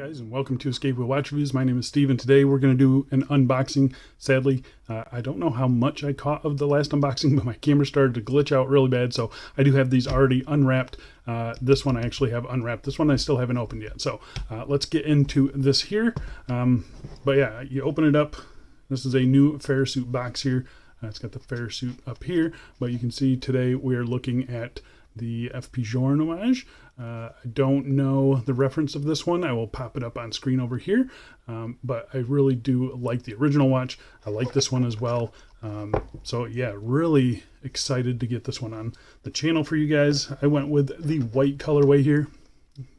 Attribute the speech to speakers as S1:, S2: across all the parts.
S1: guys, and welcome to Escape with Watch Reviews. My name is Steve, and today we're going to do an unboxing. Sadly, I don't know how much I caught of the last unboxing, but my camera started to glitch out really bad, so I do have these already unwrapped. This one I actually have unwrapped. This one I still haven't opened yet, so let's get into this here. But yeah, you open it up. This is a new Farasute box here. It's got the Farasute up here, but you can see today we are looking at the FPJO Homage. I don't know the reference of this one. I will pop it up on screen over here, but I really do like the original watch. I like this one as well. So yeah, really excited to get this one on the channel for you guys. I went with the white colorway here.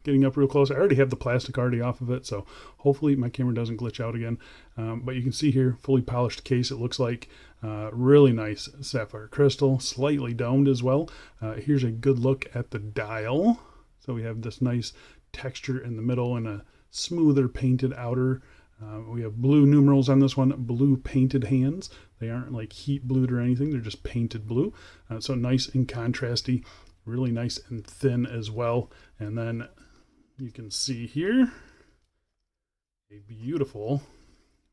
S1: Getting up real close. I already have the plastic already off of it, so hopefully my camera doesn't glitch out again. But you can see here, fully polished case. It looks like really nice sapphire crystal, slightly domed as well. Here's a good look at the dial. So we have this nice texture in the middle and a smoother painted outer. We have blue numerals on this one, blue painted hands. They aren't like heat blued or anything, they're just painted blue. So nice and contrasty, really nice and thin as well. And then you can see here a beautiful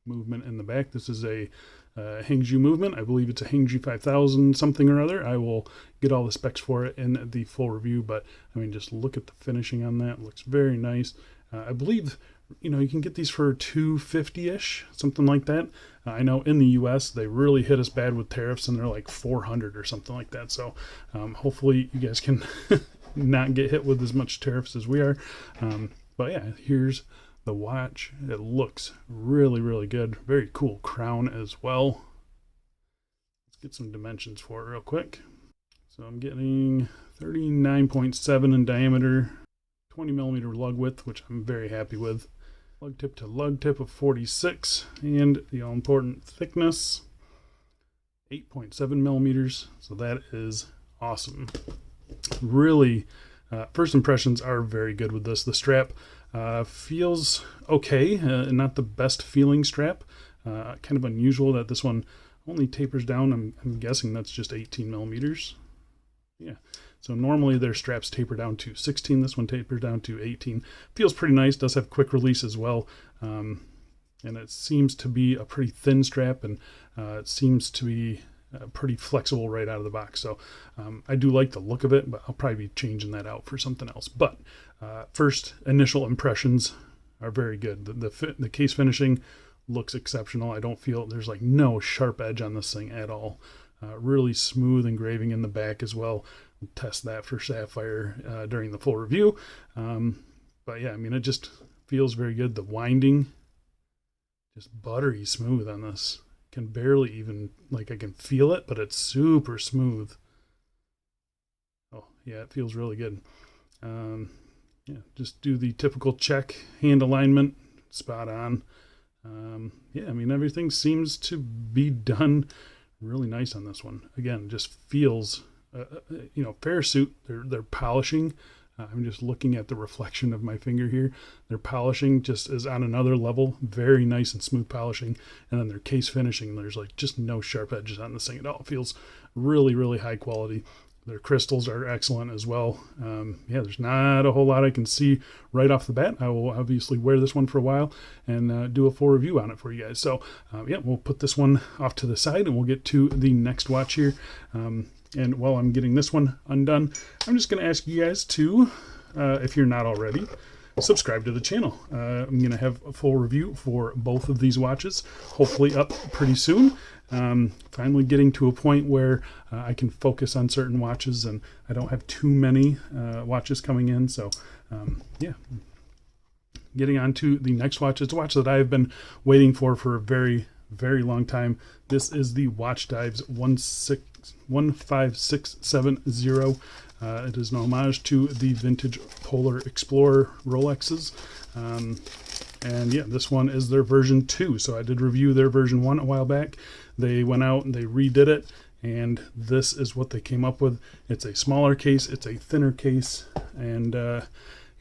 S1: movement in the back. This is a Hangzhou movement. I believe it's a Hangzhou 5000 something or other. I will get all the specs for it in the full review, but I mean, just look at the finishing on that. It looks very nice. I believe, you know, you can get these for $250-ish, something like that. I know in the US they really hit us bad with tariffs, and they're like $400 or something like that. So hopefully you guys can not get hit with as much tariffs as we are. But yeah, here's the watch. It looks really, really good. Very cool crown as well. Let's get some dimensions for it real quick. So I'm getting 39.7 in diameter, 20 millimeter lug width, which I'm very happy with. Lug tip to lug tip of 46, and the all important thickness, 8.7 millimeters. So that is awesome. Really, first impressions are very good with this. The strap feels okay, not the best feeling strap. Kind of unusual that this one only tapers down. I'm guessing that's just 18 millimeters. Yeah, so normally their straps taper down to 16. This one tapers down to 18. Feels pretty nice. Does have quick release as well. And it seems to be a pretty thin strap, and it seems to be pretty flexible right out of the box. So I do like the look of it, but I'll probably be changing that out for something else. But first initial impressions are very good. The case finishing looks exceptional. I don't feel there's like no sharp edge on this thing at all. Really smooth engraving in the back as well. We'll test that for sapphire during the full review. But yeah, I mean, it just feels very good. The winding, just buttery smooth on this. Can barely even, like, I can feel it, but it's super smooth. Oh yeah, it feels really good. Yeah, just do the typical check, hand alignment, spot on. Yeah, I mean, everything seems to be done really nice on this one. Again, just feels, you know, Farasute, they're polishing. I'm just looking at the reflection of my finger here. Their polishing just is on another level. Very nice and smooth polishing. And then their case finishing, there's like just no sharp edges on this thing at all. It feels really, really high quality. Their crystals are excellent as well. Yeah, there's not a whole lot I can see right off the bat. I will obviously wear this one for a while and do a full review on it for you guys. So yeah, we'll put this one off to the side and we'll get to the next watch here. And while I'm getting this one undone, I'm just going to ask you guys to, if you're not already, subscribe to the channel. I'm going to have a full review for both of these watches, hopefully up pretty soon. Finally getting to a point where I can focus on certain watches and I don't have too many watches coming in. So yeah, getting on to the next watch. It's a watch that I've been waiting for a very, very long time. This is the Watchdives 15670. It is an homage to the vintage Polar Explorer Rolexes. And yeah, this one is their version 2. So I did review their version 1 a while back. They went out and they redid it, and this is what they came up with. It's a smaller case, it's a thinner case, and yeah,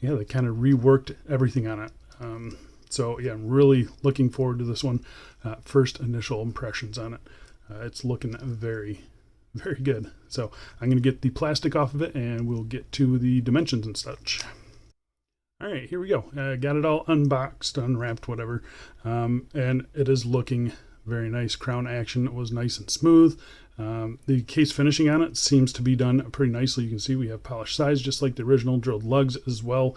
S1: they kind of reworked everything on it. So yeah, I'm really looking forward to this one. First initial impressions on it. It's looking very, very good. So I'm going to get the plastic off of it and we'll get to the dimensions and such. All right, here we go. Got it all unboxed, unwrapped, whatever. And it is looking very nice. Crown action was nice and smooth. The case finishing on it seems to be done pretty nicely. You can see we have polished sides just like the original, drilled lugs as well.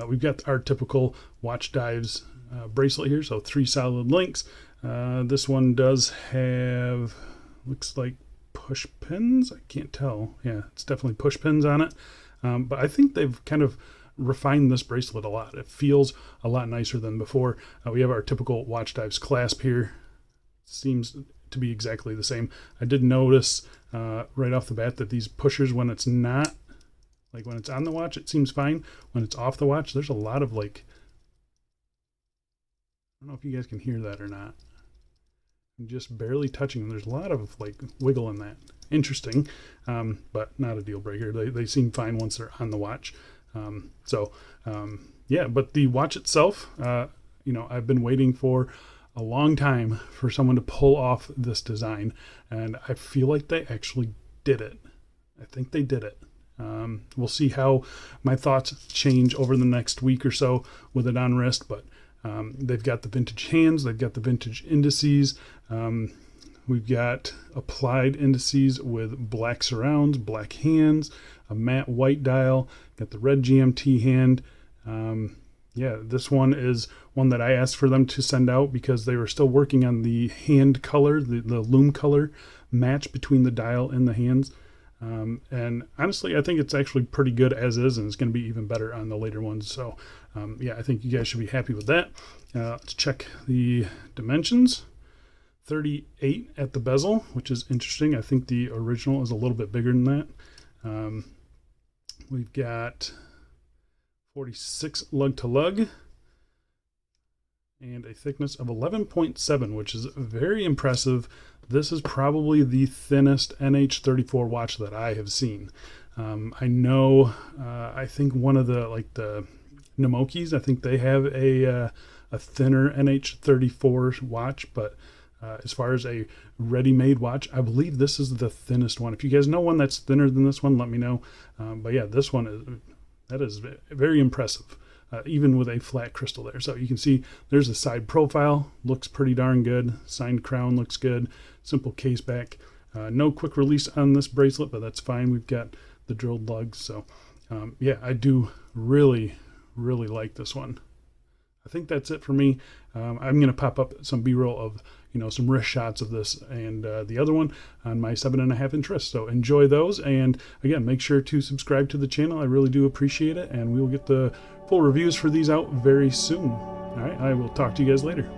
S1: We've got our typical Watchdives bracelet here, so 3 solid links. This one does have, looks like push pins. I can't tell. Yeah, it's definitely push pins on it. But I think they've kind of refined this bracelet a lot. It feels a lot nicer than before. We have our typical Watchdives clasp here. Seems to be exactly the same. I did notice right off the bat that these pushers, when it's not, like when it's on the watch, it seems fine. When it's off the watch, there's a lot of like, I don't know if you guys can hear that or not. I'm just barely touching them. There's a lot of like wiggle in that. Interesting, but not a deal breaker. They seem fine once they're on the watch. Yeah, but the watch itself, I've been waiting for a long time for someone to pull off this design, and I feel like they actually did it. I think they did it. We'll see how my thoughts change over the next week or so with it on wrist, but they've got the vintage hands, they've got the vintage indices. We've got applied indices with black surrounds, black hands, a matte white dial, got the red GMT hand. Yeah, this one is one that I asked for them to send out because they were still working on the hand color, the lume color match between the dial and the hands. And honestly, I think it's actually pretty good as is, and it's going to be even better on the later ones. So yeah, I think you guys should be happy with that. Let's check the dimensions. 38 at the bezel, which is interesting. I think the original is a little bit bigger than that. We've got 46 lug to lug and a thickness of 11.7, which is very impressive. This is probably the thinnest NH34 watch that I have seen. I know, I think one of the Nomokis, I think they have a thinner NH34 watch, but as far as a ready-made watch, I believe this is the thinnest one. If you guys know one that's thinner than this one, let me know. But yeah, this one is very impressive, even with a flat crystal there. So you can see there's the side profile, looks pretty darn good. Signed crown looks good. Simple case back. No quick release on this bracelet, but that's fine. We've got the drilled lugs. So yeah, I do really, really like this one. I think that's it for me. I'm going to pop up some B-roll of, some wrist shots of this and the other one on my 7.5 inch wrist. So enjoy those. And again, make sure to subscribe to the channel. I really do appreciate it. And we will get the full reviews for these out very soon. All right. I will talk to you guys later.